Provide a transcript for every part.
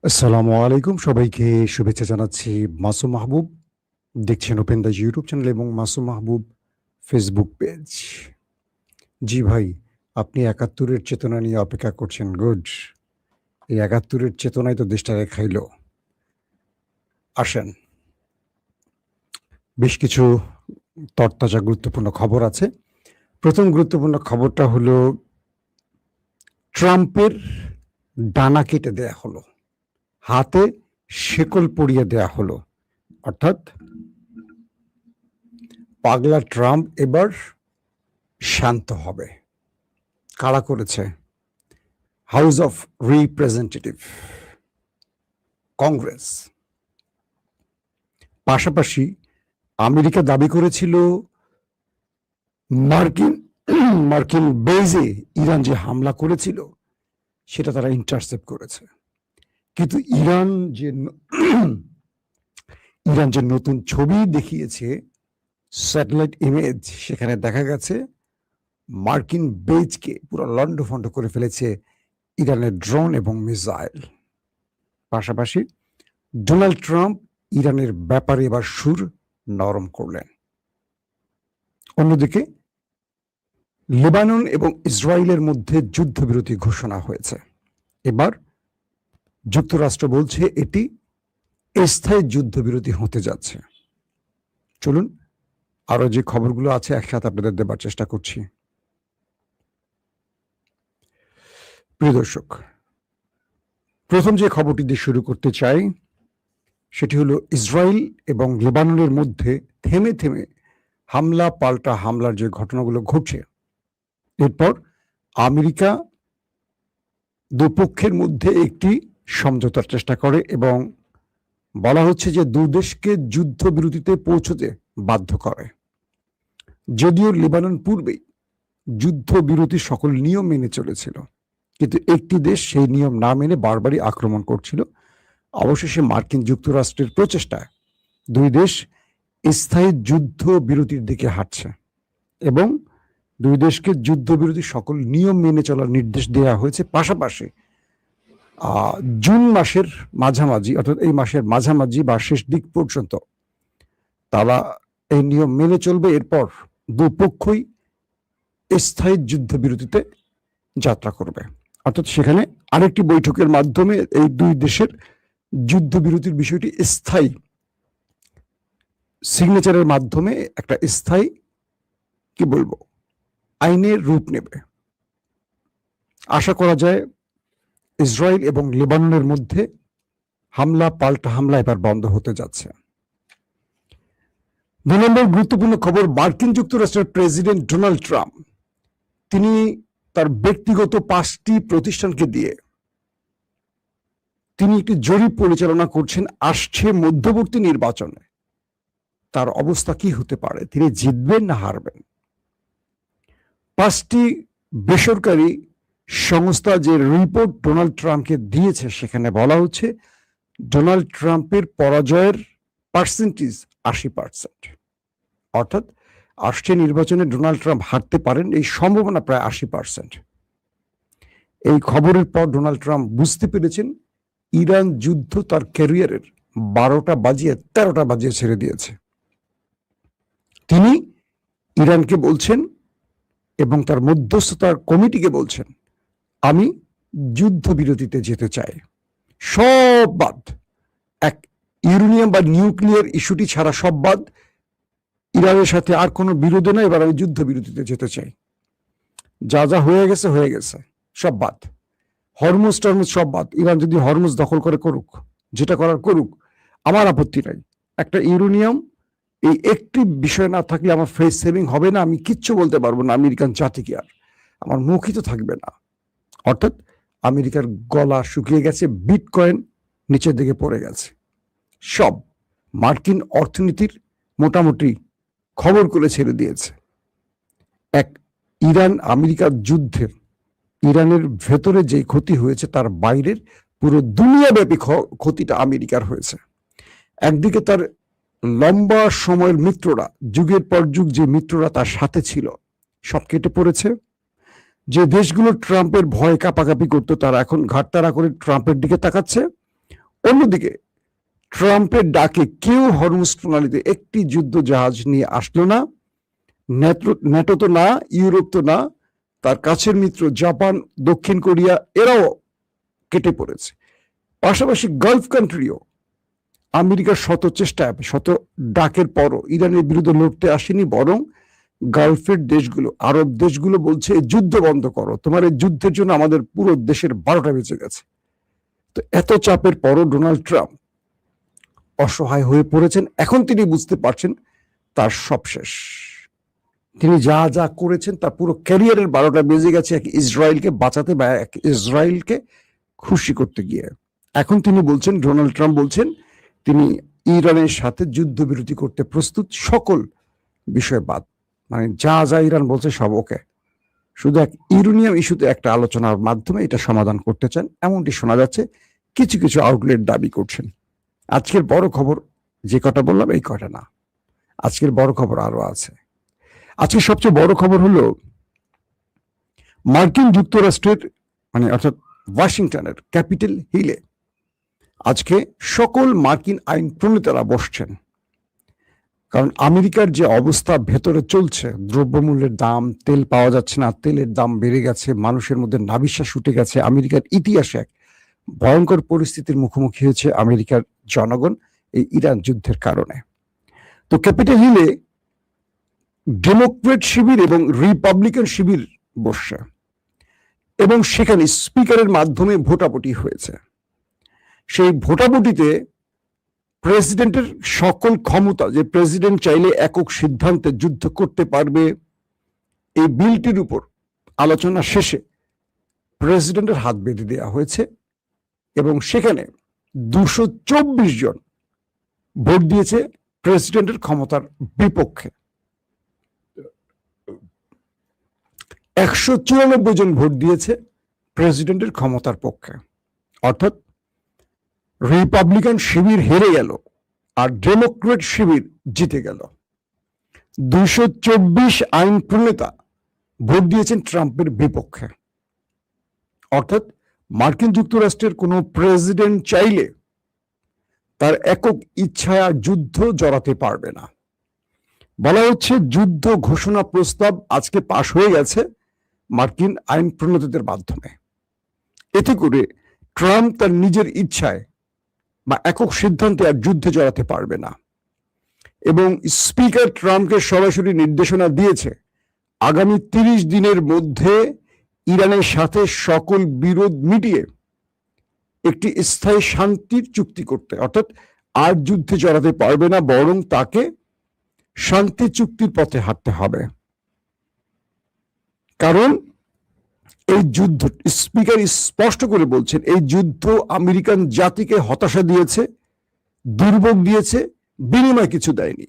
আসসালামু আলাইকুম, সবাইকে শুভেচ্ছা জানাচ্ছি। মাসুম মাহবুব দেখছেন ওপেন দ্য ইউটিউব চ্যানেল এবং মাসুম মাহবুব ফেসবুক পেজ। জি ভাই, আপনি ৭১-এর চেতনা নিয়ে অপেক্ষা করছেন। গুড। এই ৭১-এর চেতনাই তো দেশটাকে খাইলো। আসেন, বেশ কিছু তরতাজা গুরুত্বপূর্ণ খবর আছে। প্রথম গুরুত্বপূর্ণ খবরটা হলো ট্রাম্পের ডানা কেটে দেয়া হলো, হাতে শেকল পরিয়ে দেয়া হলো। অর্থাৎ পাগলা ট্রাম্প এবার শান্ত হবে। কারা করেছে? House of representative, Congress. পাশাপাশি আমেরিকা দাবি করেছিল মার্কিন মার্কিন বেজে ইরান যে হামলা করেছিল সেটা তারা ইন্টারসেপ্ট করেছে। কিন্তু ইরান যে নতুন ছবি দেখিয়েছে, স্যাটেলাইট ইমেজ, সেখানে দেখা গেছে মার্কিন বেজকে পুরো লন্ডভন্ড করে ফেলেছে ইরানের ড্রোন এবং মিসাইল। পাশাপাশি ডোনাল্ড ট্রাম্প ইরানের ব্যাপারে এবার সুর নরম করলেন। অন্যদিকে লেবানন এবং ইসরায়েলের মধ্যে যুদ্ধবিরতি ঘোষণা হয়েছে। এবার যুক্তরাষ্ট্র বলছে এটি স্থায়ী যুদ্ধবিরতি হতে যাচ্ছে। চলুন আরো যে খবরগুলো আছে একসাথে আপনাদের দেবার চেষ্টা করছি। প্রিয় দর্শক, প্রথম যে খবরটি দিয়ে শুরু করতে চাই সেটি হলো ইসরায়েল এবং লেবাননের মধ্যে থেমে থেমে হামলা পাল্টা হামলার যে ঘটনাগুলো ঘটছে। এরপর আমেরিকা দুপক্ষের মধ্যে একটি সমঝোতার চেষ্টা করে এবং বলা হচ্ছে যে দুই দেশকে যুদ্ধবিরতিতে পৌঁছতে বাধ্য করে। যদিও লেবানন পূর্বেই যুদ্ধবিরতির সকল নিয়ম মেনে চলেছিল, কিন্তু একটি দেশ সেই নিয়ম না মেনে বারবারই আক্রমণ করছিল। অবশেষে মার্কিন যুক্তরাষ্ট্রের প্রচেষ্টায় দুই দেশ স্থায়ী যুদ্ধবিরতির দিকে হাঁটছে এবং দুই দেশকে যুদ্ধবিরতির সকল নিয়ম মেনে চলার নির্দেশ দেওয়া হয়েছে। পাশাপাশি জুন মাসের মাঝামাঝি, অর্থাৎ এই মাসের মাঝামাঝি বা শেষ দিক পর্যন্ত তারা এই নিয়ম মেনে চলবে। এরপর দুপক্ষই স্থায়ী যুদ্ধবিরতিতে যাত্রা করবে। অর্থাৎ সেখানে আরেকটি বৈঠকের মাধ্যমে এই দুই দেশের যুদ্ধবিরতির বিষয়টি স্থায়ী সিগনেচারের মাধ্যমে একটা স্থায়ী কি বলবো আইনের রূপ নেবে। আশা করা যায় ইসরায়েল এবং লেবাননের মধ্যে হামলা পাল্টা হামলা এবার বন্ধ হতে যাচ্ছে। ২ নম্বর গুরুত্বপূর্ণ খবর, মার্কিন যুক্তরাষ্ট্রের প্রেসিডেন্ট ডোনাল্ড ট্রাম্প তিনি তার ব্যক্তিগত 5টি প্রতিষ্ঠানকে দিয়ে তিনি একটি জরিপ পরিচালনা করছেন আসছে মধ্যবর্তী নির্বাচনে তার অবস্থা কি হতে পারে, তিনি জিতবেন না হারবেন। 5টি বেসরকারি সংস্থা যে রিপোর্ট ডোনাল্ড ট্রাম্পকে দিয়েছে সেখানে বলা হচ্ছে ডোনাল্ড ট্রাম্পের পরাজয়ের পার্সেন্টেজ 80%। অর্থাৎ আসছে নির্বাচনে ডোনাল্ড ট্রাম্প হারতে পারেন এই সম্ভাবনা প্রায় 80%। এই খবরের পর ডোনাল্ড ট্রাম্প বুঝতে পেরেছেন ইরান যুদ্ধ তার ক্যারিয়ারের 12টা বাজিয়ে 13টা বাজিয়ে ছেড়ে দিয়েছে। তিনি ইরানকে বলছেন এবং তার মধ্যস্থতার কমিটিকে বলছেন, আমি যুদ্ধবিরতিতে যেতে চাই, সব বাদ, এক ইউরেনিয়াম বা নিউক্লিয়ার ইস্যুটি ছাড়া সব বাদ, ইরানের সাথে আর কোনো বিরোধী নয়, এবার আমি যুদ্ধবিরতিতে যেতে চাই। যা যা হয়ে গেছে হয়ে গেছে, সব বাদ। হরমুজ টরমুজ সব বাদ, ইরান যদি হরমুজ দখল করে করুক, যেটা করার করুক, আমার আপত্তি নাই। একটা ইউরেনিয়াম এই একটি বিষয় না থাকলে আমার ফেস সেভিং হবে না, আমি কিচ্ছু বলতে পারবো না আমেরিকান জাতিকে, আর আমার মুখই তো থাকবে না। অর্থাৎ আমেরিকার গলা শুকিয়ে গেছে, বিটকয়েন নিচের দিকে পড়ে গেছে, সব মার্কিন অর্থনীতির মোটামুটি খবর করে ছেড়ে দিয়েছে। এক ইরান আমেরিকার যুদ্ধের ইরানের ভেতরে যে ক্ষতি হয়েছে তার বাইরের পুরো দুনিয়াব্যাপী ক্ষতিটা আমেরিকার হয়েছে। একদিকে তার লম্বা সময়ের মিত্ররা, যুগের পর যুগ যে মিত্ররা তার সাথে ছিল, সব কেটে পড়েছে। যে দেশগুলো ট্রাম্পের ভয় কাঁপাকাঁপি করতো তারা এখন ঘাটতারা করে ট্রাম্পের দিকে তাকাচ্ছে। অন্যদিকে ট্রাম্পের ডাকে কেউ হরমুজ প্রণালীতে একটি যুদ্ধ জাহাজ নিয়ে আসলো না। ন্যাটো তো না, ইউরোপ তো না, তার কাছের মিত্র জাপান, দক্ষিণ কোরিয়া এরাও কেটে পড়েছে। পাশাপাশি গালফ কান্ট্রিও আমেরিকার শত চেষ্টায়, শত ডাকের পরও ইরানের বিরুদ্ধে লড়তে আসেনি, বরং গালফের দেশগুলো, আরব দেশগুলো বলছে যুদ্ধ বন্ধ করো, তোমার এই যুদ্ধের জন্য আমাদের পুরো দেশের 12টা বেঁচে গেছে। তো এত চাপের পরও ডোনাল্ড ট্রাম্প অসহায় হয়ে পড়েছেন। এখন তিনি বুঝতে পারছেন তার সব শেষ। তিনি যা যা করেছেন তার পুরো ক্যারিয়ারের 12টা বেজে গেছে এক ইসরায়েলকে বাঁচাতে বা এক ইসরায়েলকে খুশি করতে গিয়ে। এখন তিনি বলছেন, ডোনাল্ড ট্রাম্প বলছেন তিনি ইরানের সাথে যুদ্ধবিরতি করতে প্রস্তুত, সকল বিষয় বাদ, মানে যা যা ইরান বলছে সব ওকে, শুধু এক ইউরেনিয়াম ইস্যুতে একটা আলোচনার মাধ্যমে এটা সমাধান করতে চান, এমনটি শোনা যাচ্ছে। কিছু কিছু আউটলেট দাবি করছেন। আজকের বড় খবর যে কটা বললাম এই কটা না, আজকের বড় খবর আরো আছে। আজকে সবচেয়ে বড় খবর হলো মার্কিন যুক্তরাষ্ট্রের মানে অর্থাৎ ওয়াশিংটনের ক্যাপিটাল হিলে আজকে সকল মার্কিন আইন প্রণেতারা বসছেন। কারণ আমেরিকার যে অবস্থা ভেতরে চলছে, দ্রব্যমূল্যের দাম, তেল পাওয়া যাচ্ছে না, তেলের দাম বেড়ে গেছে, মানুষের মধ্যে নাভিশ্বাস উঠে গেছে। আমেরিকার ইতিহাসে এক ভয়ঙ্কর পরিস্থিতির মুখোমুখি হয়েছে আমেরিকার জনগণ এই ইরান যুদ্ধের কারণে। তো ক্যাপিটাল হিলে ডেমোক্রেট শিবির এবং রিপাবলিকান শিবির বসছে এবং সেখানে স্পিকারের মাধ্যমে ভোটাভুটি হয়েছে। সেই ভোটাভুটিতে প্রেসিডেন্টের সকল ক্ষমতা, যে প্রেসিডেন্ট চাইলে একক সিদ্ধান্তে যুদ্ধ করতে পারবে, এই বিলটির উপর আলোচনা শেষে প্রেসিডেন্টের হাত বেঁধে দেওয়া হয়েছে এবং সেখানে 224 জন ভোট দিয়েছে প্রেসিডেন্টের ক্ষমতার বিপক্ষে, 194 জন ভোট দিয়েছে প্রেসিডেন্টের ক্ষমতার পক্ষে। অর্থাৎ রিপাবলিকান শিবির হেরে গেল আর ডেমোক্রেট শিবির জিতে গেল। 224 আইন প্রণেতা ভোট দিয়েছেন ট্রাম্পের বিপক্ষে। অর্থাৎ মার্কিন যুক্তরাষ্ট্রের কোনো প্রেসিডেন্ট চাইলে তার একক ইচ্ছায় আর যুদ্ধ জড়াতে পারবে না। বলা হচ্ছে যুদ্ধ ঘোষণা প্রস্তাব আজকে পাশ হয়ে গেছে মার্কিন আইন প্রণেতাদের মাধ্যমে। এতে করে ট্রাম্প তার নিজের ইচ্ছায় বা একক সিদ্ধান্তে আর যুদ্ধে জড়াতে পারবে না। এবং স্পিকার ট্রাম্পকে সরাসরি নির্দেশনা দিয়েছে আগামী 30 দিনের মধ্যে ইরানের সাথে সকল বিরোধ মিটিয়ে একটি স্থায়ী শান্তির চুক্তি করতে। অর্থাৎ আর যুদ্ধে জড়াতে পারবে না, বরং তাকে শান্তি চুক্তির পথে হাঁটতে হবে। কারণ এই যুদ্ধ, স্পিকার স্পষ্ট করে বলছেন, এই যুদ্ধ আমেরিকান জাতিকে হতাশা দিয়েছে, দুর্ভোগ দিয়েছে, বিনিময় কিছু দেয়নি।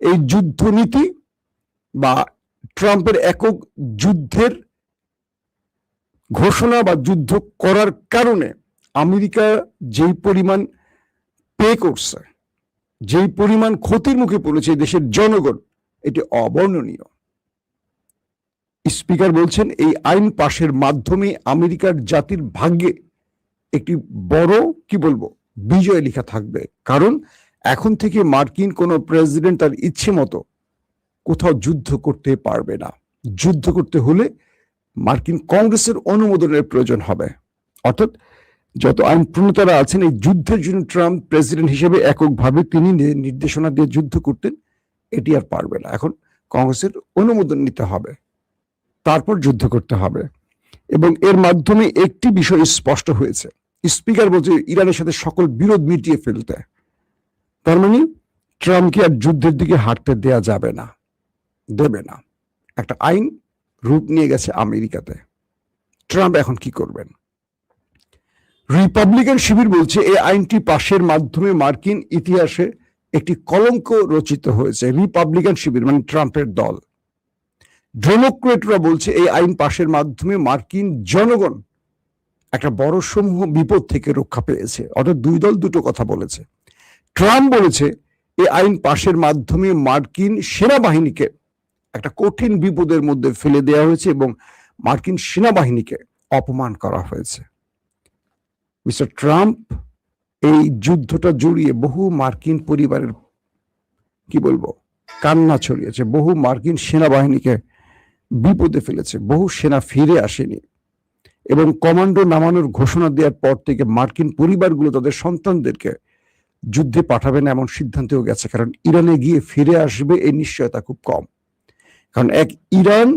এই যুদ্ধ নীতি বা ট্রাম্পের একক যুদ্ধের ঘোষণা বা যুদ্ধ করার কারণে আমেরিকা যেই পরিমাণ পে করছে, যেই পরিমাণ ক্ষতির মুখে পড়েছে দেশের জনগণ, এটি অবর্ণনীয়। স্পিকার বলছেন এই আইন পাশের মাধ্যমে আমেরিকার জাতির ভাগ্যে একটি বড় বিজয় লেখা থাকবে। কারণ এখন থেকে মার্কিন কোনো প্রেসিডেন্ট তার ইচ্ছে মতো কোথাও যুদ্ধ করতে পারবে না। যুদ্ধ করতে হলে মার্কিন কংগ্রেসের অনুমোদনের প্রয়োজন হবে। অর্থাৎ যত আইন প্রণেতারা আছেন, এই যুদ্ধের জন্য ট্রাম্প প্রেসিডেন্ট হিসেবে এককভাবে তিনি নির্দেশনা দিয়ে যুদ্ধ করতেন, এটি আর পারবে না। এখন কংগ্রেসের অনুমোদন নিতে হবে, তারপর যুদ্ধ করতে হবে। এবং এর মাধ্যমে একটি বিষয় স্পষ্ট হয়েছে, স্পিকার বলছে ইরানের সাথে সকল বিরোধ মিটিয়ে ফেলতে। তার মানে ট্রাম্পকে আর যুদ্ধের দিকে হাঁটতে দেয়া যাবে না, দেবে না। একটা আইন রূপ নিয়ে গেছে আমেরিকাতে। ট্রাম্প এখন কি করবেন? রিপাবলিকান শিবির বলছে এই আইনটি পাশের মাধ্যমে মার্কিন ইতিহাসে একটি কলঙ্ক রচিত হয়েছে। রিপাবলিকান শিবির মানে ট্রাম্পের দল। ডেমোক্রেটরা বলছে এই আইন পাশের মাধ্যমে মার্কিন জনগণ একটা বড় সমূহ বিপদ থেকে রক্ষা পেয়েছে। অর্থাৎ দুই দল দুটো কথা বলেছে। ট্রাম্প বলেছে এই আইন পাশের মাধ্যমে মার্কিন সেনাবাহিনীকে একটা কঠিন বিপদের মধ্যে ফেলে দেওয়া হয়েছে এবং মার্কিন সেনাবাহিনীকে অপমান করা হয়েছে। মিস্টার ট্রাম্প এই যুদ্ধটা জড়িয়ে বহু মার্কিন পরিবারের কি বলবো কান্না ছড়িয়েছে, বহু মার্কিন সেনাবাহিনীকে বিপদে ফেলেছে, বহু সেনা ফিরে আসেনি এবং কমান্ডো নামানোর ঘোষণা দেওয়ার পর থেকে মার্কিন পরিবারগুলো তাদের সন্তানদেরকে যুদ্ধে পাঠাবে না এমন সিদ্ধান্তেও গেছে, কারণ ইরানে গিয়ে ফিরে আসবে এই নিশ্চয়তা খুব কম। কারণ ইরান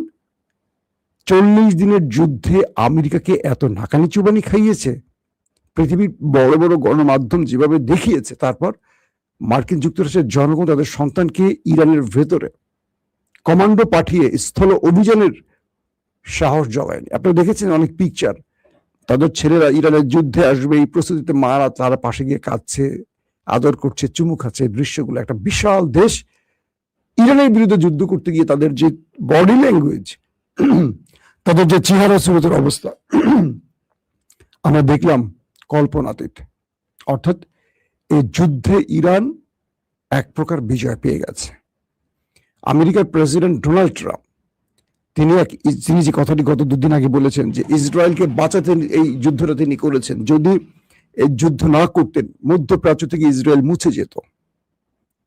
40 দিনের যুদ্ধে আমেরিকাকে এত নাকানি চুবানি খাইয়েছে, পৃথিবীর বড় বড় গণমাধ্যম যেভাবে দেখিয়েছে, তারপর মার্কিন যুক্তরাষ্ট্রের জনগণ তাদের সন্তানকে ইরানের ভেতরে কমান্ডো পাঠিয়ে স্থল অভিযানের সাহস জগায়নি। আপনারা দেখেছেন অনেক পিকচার, তাদের ছেলেরা ইরানের যুদ্ধে আসবে এই প্রস্তুতিতে মারা তারা পাশে গিয়ে কাঁদছে, আদর করছে, চুমু খাচ্ছে। দৃশ্যগুলো একটা বিশাল দেশ ইরানের বিরুদ্ধে যুদ্ধ করতে গিয়ে তাদের যে বডি ল্যাঙ্গুয়েজ, তাদের যে চেহারা সুরতের অবস্থা আমরা দেখলাম কল্পনাতীত। অর্থাৎ এই যুদ্ধে ইরান এক প্রকার বিজয় পেয়ে গেছে। আমেরিকার প্রেসিডেন্ট ডোনাল্ড ট্রাম্প তিনি যে কথাটি গত দুদিন আগে বলেছেন যে ইসরায়েলকে বাঁচাতে এই যুদ্ধটা তিনি করেছেন, যদি এই যুদ্ধ না করতেন মধ্যপ্রাচ্য থেকে ইসরায়েল মুছে যেত,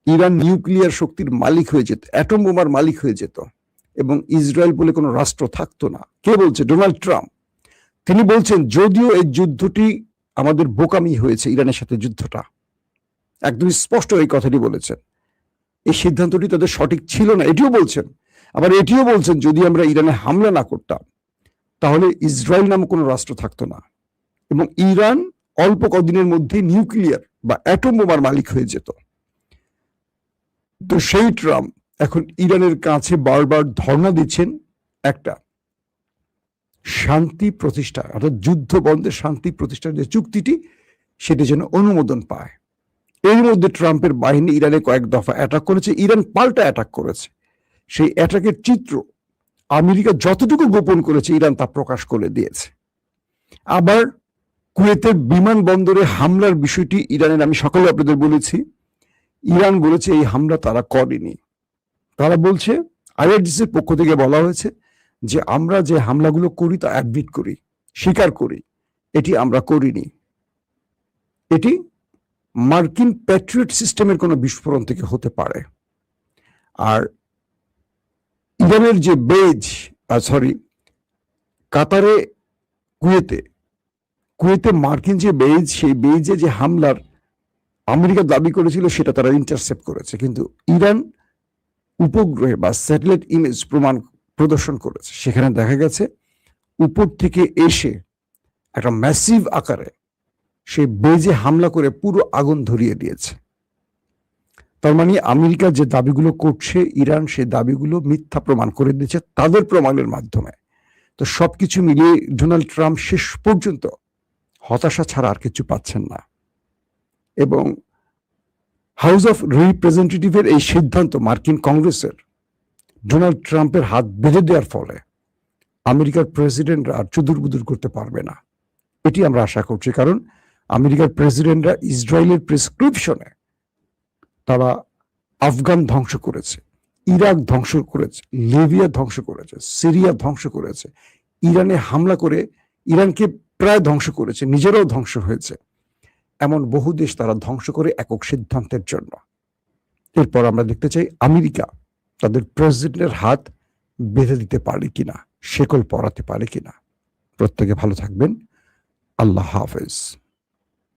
ইরান নিউক্লিয়ার শক্তির মালিক হয়ে যেত, অ্যাটম বোমার মালিক হয়ে যেত এবং ইসরায়েল বলে কোনো রাষ্ট্র থাকতো না। কে বলছে? Donald Trump. তিনি বলছেন যদিও এই যুদ্ধটি আমাদের বোকামি হয়েছে, ইরানের সাথে যুদ্ধটা, একদম স্পষ্ট এই কথাটি বলেছেন। এই সিদ্ধান্তটি তাদের সঠিক ছিল না এটিও বলছেন। আবার এটিও বলছেন যদি আমরা ইরানে হামলা না করতাম তাহলে ইসরায়েল নামক কোনো রাষ্ট্র থাকতো না এবং ইরান অল্প কদিনের মধ্যে নিউক্লিয়ার বা অ্যাটম বোমার মালিক হয়ে যেত। তো সেই ট্রাম্প এখন ইরানের কাছে বারবার ধর্ণা দিচ্ছেন একটা শান্তি প্রতিষ্ঠা, অর্থাৎ যুদ্ধ বন্ধে শান্তি প্রতিষ্ঠার যে চুক্তিটি সেটি যেন অনুমোদন পায়। এর মধ্যে ট্রাম্পের বাহিনী ইরানে কয়েক দফা অ্যাটাক করেছে, ইরান পাল্টা অ্যাটাক করেছে। সেই অ্যাটাকের চিত্র আমেরিকা যতটুকু গোপন করেছে ইরান তা প্রকাশ করে দিয়েছে। আবার কুয়েতের বিমানবন্দরে হামলার বিষয়টি ইরানের, আমি সকালে আপনাদের বলেছি, ইরান বলেছে এই হামলা তারা করেনি। তারা বলছে, আইআরজিসির পক্ষ থেকে বলা হয়েছে যে আমরা যে হামলাগুলো করি তা অ্যাডমিট করি, স্বীকার করি, এটি আমরা করিনি। এটি মার্কিন প্যাট্রিয়ট সিস্টেমের কোনো বিস্ফোরণ থেকে হতে পারে। আর ইরানের যে কাতারে কুয়েতে মার্কিন যে বেজ, সেই বেজে যে হামলার আমেরিকা দাবি করেছিল সেটা তারা ইন্টারসেপ্ট করেছে, কিন্তু ইরান উপগ্রহে বা স্যাটেলাইট ইমেজ প্রদর্শন করেছে। সেখানে দেখা গেছে উপর থেকে এসে একটা ম্যাসিভ আকারে সেই বেজে হামলা করে পুরো আগুন ধরিয়ে দিয়েছে। তার মানে আমেরিকা যে দাবিগুলো করছে ইরান সে দাবিগুলো মিথ্যা প্রমাণ করে দিয়েছে তাদের প্রমাণের মাধ্যমে। তো সবকিছু মিলিয়ে ডোনাল্ড ট্রাম্প শেষ পর্যন্ত হতাশা ছাড়া আর কিছু পাচ্ছেন না এবং হাউস অফ রিপ্রেজেন্টেটিভের এই সিদ্ধান্ত মার্কিন কংগ্রেসের ডোনাল্ড ট্রাম্পের হাত বেঁধে দেওয়ার ফলে আমেরিকার প্রেসিডেন্টরা আর চুদুরবুদুর করতে পারবে না, এটি আমরা আশা করছি। কারণ আমেরিকার প্রেসিডেন্টরা ইসরায়েলের প্রেসক্রিপশনে তারা আফগান ধ্বংস করেছে, ইরাক ধ্বংস করেছে, লিবিয়া ধ্বংস করেছে, সিরিয়া ধ্বংস করেছে, ইরানে হামলা করে ইরানকে প্রায় ধ্বংস করেছে, নিজেরাও ধ্বংস হয়েছে। এমন বহু দেশ তারা ধ্বংস করে একক সিদ্ধান্তের জন্য। এরপর আমরা দেখতে চাই আমেরিকা তাদের প্রেসিডেন্টের হাত বেঁধে দিতে পারে কিনা, শেকল পরাতে পারে কিনা। প্রত্যেকে ভালো থাকবেন। আল্লাহ হাফেজ।